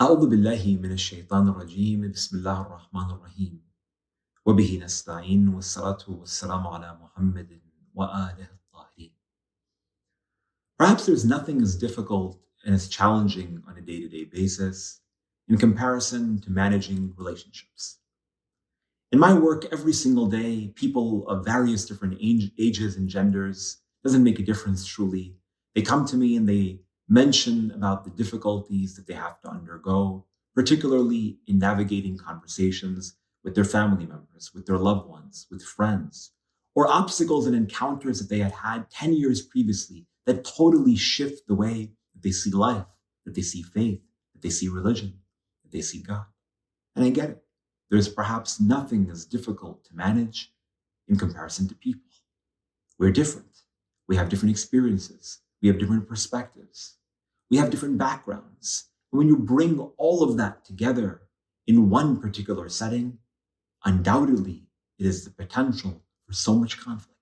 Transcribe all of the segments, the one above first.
أعوذ بالله من الشيطان الرجيم بسم الله الرحمن الرحيم وبه نستعين والصلاة والسلام على محمد وآله الطاهرين. Perhaps there's nothing as difficult and as challenging on a day-to-day basis in comparison to managing relationships. In my work every single day, people of various different ages and genders, doesn't make a difference truly, they come to me and they mention about the difficulties that they have to undergo, particularly in navigating conversations with their family members, with their loved ones, with friends, or obstacles and encounters that they had had 10 years previously that totally shift the way that they see life, that they see faith, that they see religion, that they see God. And I get it. There's perhaps nothing as difficult to manage in comparison to people. We're different. We have different experiences. We have different perspectives. We have different backgrounds. And when you bring all of that together in one particular setting, undoubtedly it is the potential for so much conflict.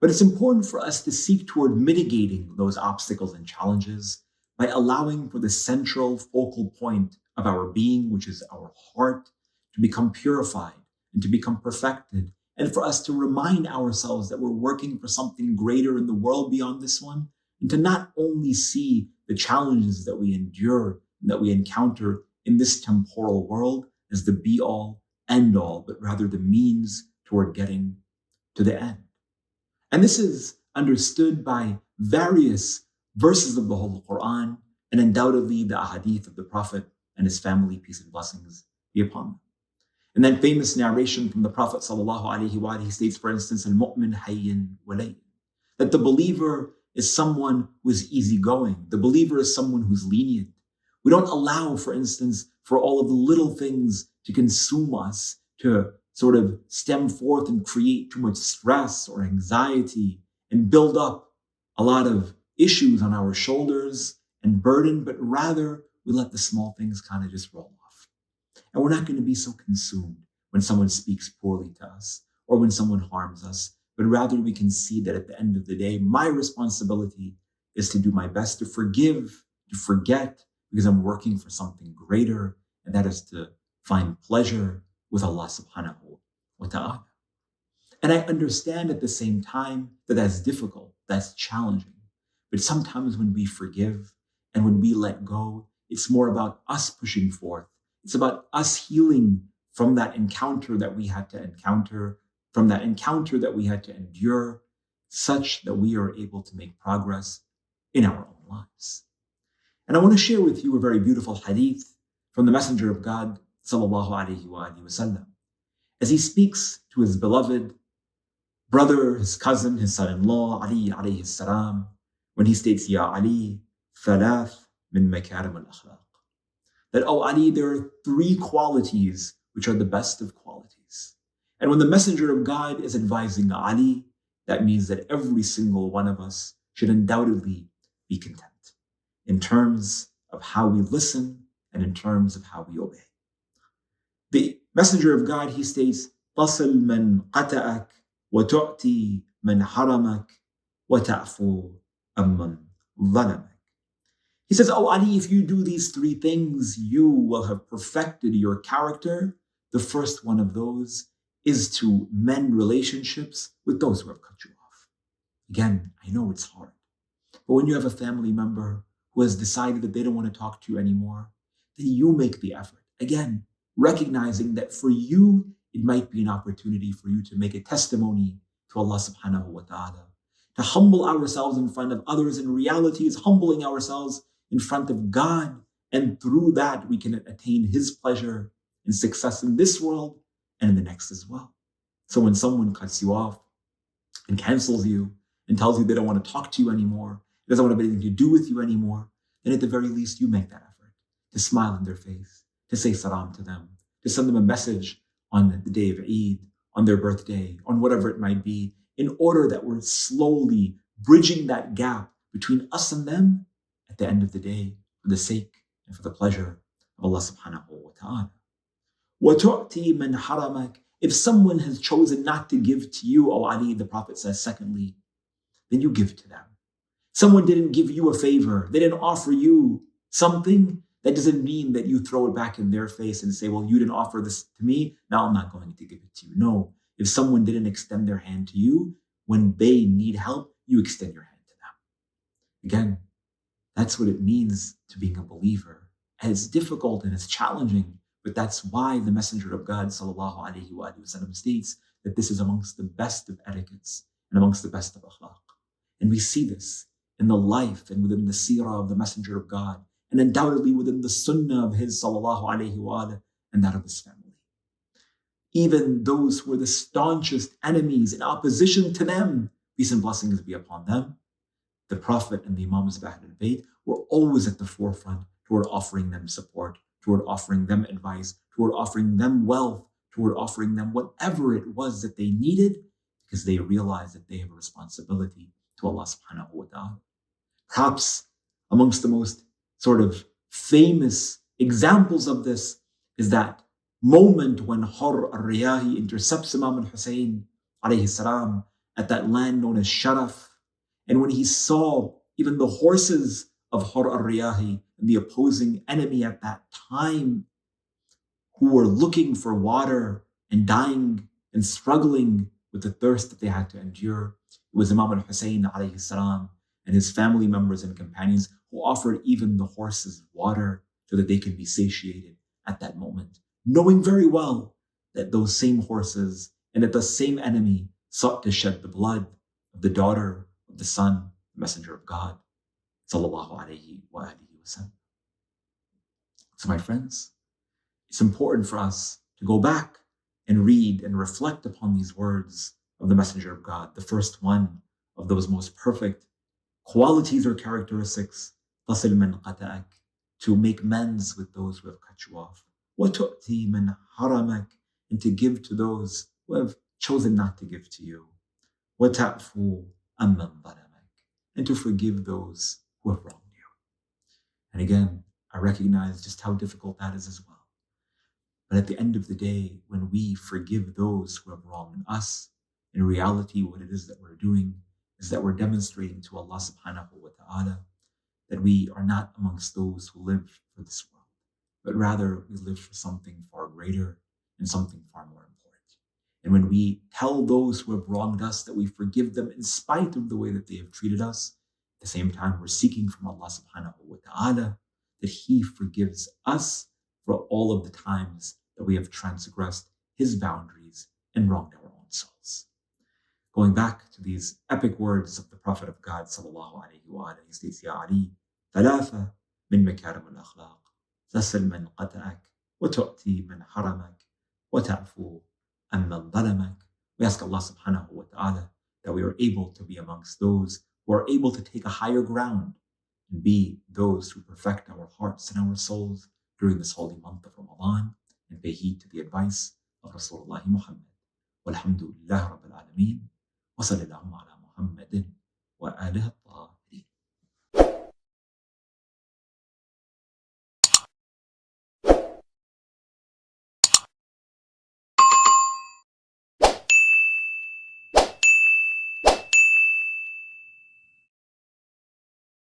But it's important for us to seek toward mitigating those obstacles and challenges by allowing for the central focal point of our being, which is our heart, to become purified and to become perfected, and for us to remind ourselves that we're working for something greater in the world beyond this one, and to not only see the challenges that we endure and that we encounter in this temporal world as the be-all, end-all, but rather the means toward getting to the end. And this is understood by various verses of the Holy Quran, and undoubtedly the ahadith of the Prophet and his family, peace and blessings be upon them. And then famous narration from the Prophet ﷺ, he states, for instance, al-mu'min hayyin walayyin, that the believer is someone who is easygoing. The believer is someone who's lenient. We don't allow, for instance, for all of the little things to consume us, to sort of stem forth and create too much stress or anxiety and build up a lot of issues on our shoulders and burden, but rather we let the small things kind of just roll off. And we're not going to be so consumed when someone speaks poorly to us or when someone harms us, but rather we can see that at the end of the day, my responsibility is to do my best to forgive, to forget, because I'm working for something greater, and that is to find pleasure with Allah subhanahu wa ta'ala. And I understand at the same time that that's difficult, that's challenging. But sometimes when we forgive and when we let go, it's more about us pushing forth. It's about us healing from that encounter that we had to encounter, from that encounter that we had to endure, such that we are able to make progress in our own lives. And I want to share with you a very beautiful hadith from the Messenger of God, sallallahu alayhi wa sallam, as he speaks to his beloved brother, his cousin, his son-in-law, Ali alayhi salam, when he states, Ya Ali, thalath min makarim al-akhlaq. That, oh Ali, there are three qualities which are the best of qualities. And when the Messenger of God is advising Ali, that means that every single one of us should undoubtedly be content in terms of how we listen and in terms of how we obey. The Messenger of God, he states, تصل من قطعك وتعطي من حرمك وتعفو عمن ظلمك. He says, oh Ali, if you do these three things, you will have perfected your character. The first one of those is to mend relationships with those who have cut you off. Again, I know it's hard, but when you have a family member who has decided that they don't want to talk to you anymore, then you make the effort. Again, recognizing that for you, it might be an opportunity for you to make a testimony to Allah subhanahu wa ta'ala, to humble ourselves in front of others. In reality, is humbling ourselves in front of God, and through that we can attain His pleasure and success in this world and in the next as well. So when someone cuts you off and cancels you and tells you they don't want to talk to you anymore, doesn't want to have anything to do with you anymore, then at the very least you make that effort to smile in their face, to say salam to them, to send them a message on the day of Eid, on their birthday, on whatever it might be, in order that we're slowly bridging that gap between us and them at the end of the day, for the sake and for the pleasure of Allah subhanahu wa ta'ala. وَتُعْتِي مَنْ حَرَمَكَ. If someone has chosen not to give to you, O Ali, the Prophet says, secondly, then you give to them. Someone didn't give you a favor, they didn't offer you something, That doesn't mean that you throw it back in their face and say, well, you didn't offer this to me, now I'm not going to give it to you. No, if someone didn't extend their hand to you, when they need help, you extend your hand to them. Again, that's what it means to being a believer. And it's difficult and it's challenging, but that's why the Messenger of God sallallahu alaihi wasallam states that this is amongst the best of etiquettes and amongst the best of akhlaq. And we see this in the life and within the seerah of the Messenger of God, and undoubtedly within the sunnah of his sallallahu alaihi wa and that of his family. Even those who were the staunchest enemies in opposition to them, peace and blessings be upon them, the Prophet and the Imams of Ahlul Bayt were always at the forefront toward offering them support, toward offering them advice, toward offering them wealth, toward offering them whatever it was that they needed, because they realized that they have a responsibility to Allah subhanahu wa ta'ala. Perhaps amongst the most sort of famous examples of this is that moment when Hur al-Riyahi intercepts Imam al-Hussein alayhi salam at that land known as Sharaf. And when he saw even the horses of Hur al-Riyahi and the opposing enemy at that time, who were looking for water and dying and struggling with the thirst that they had to endure, it was Imam al-Hussein alayhi salam and his family members and companions who offered even the horses water so that they could be satiated at that moment, knowing very well that those same horses and that the same enemy sought to shed the blood of the daughter of the son, the messenger of God, sallallahu alayhi wa alihi wa sallam. So my friends, it's important for us to go back and read and reflect upon these words of the messenger of God, the first one of those most perfect qualities or characteristics, تصل من قطعك, to make amends with those who have cut you off. وتؤتي من حرمك, and to give to those who have chosen not to give to you. وتعفو عمن ظلمك, and to forgive those who have wronged you. And again, I recognize just how difficult that is as well. But at the end of the day, when we forgive those who have wronged us, in reality, what it is that we're doing is that we're demonstrating to Allah subhanahu wa ta'ala that we are not amongst those who live for this world, but rather we live for something far greater and something far more important. And when we tell those who have wronged us that we forgive them in spite of the way that they have treated us, at the same time we're seeking from Allah subhanahu wa ta'ala that He forgives us for all of the times that we have transgressed His boundaries and wronged our own souls. Going back to these epic words of the Prophet of God sallallahu alayhi wa alayhi, he states, Ya Ali, ثلاثة من مكارم الأخلاق, تصل من قطعك, وتؤتي من حرمك, وتعفو عمن ظلمك. We ask Allah subhanahu wa ta'ala that we are able to be amongst those who are able to take a higher ground and be those who perfect our hearts and our souls during this holy month of Ramadan and pay heed to the advice of Rasulullah Muhammad. Walhamdulillah Rabbil Alameen. وصل اللهم على محمد وآله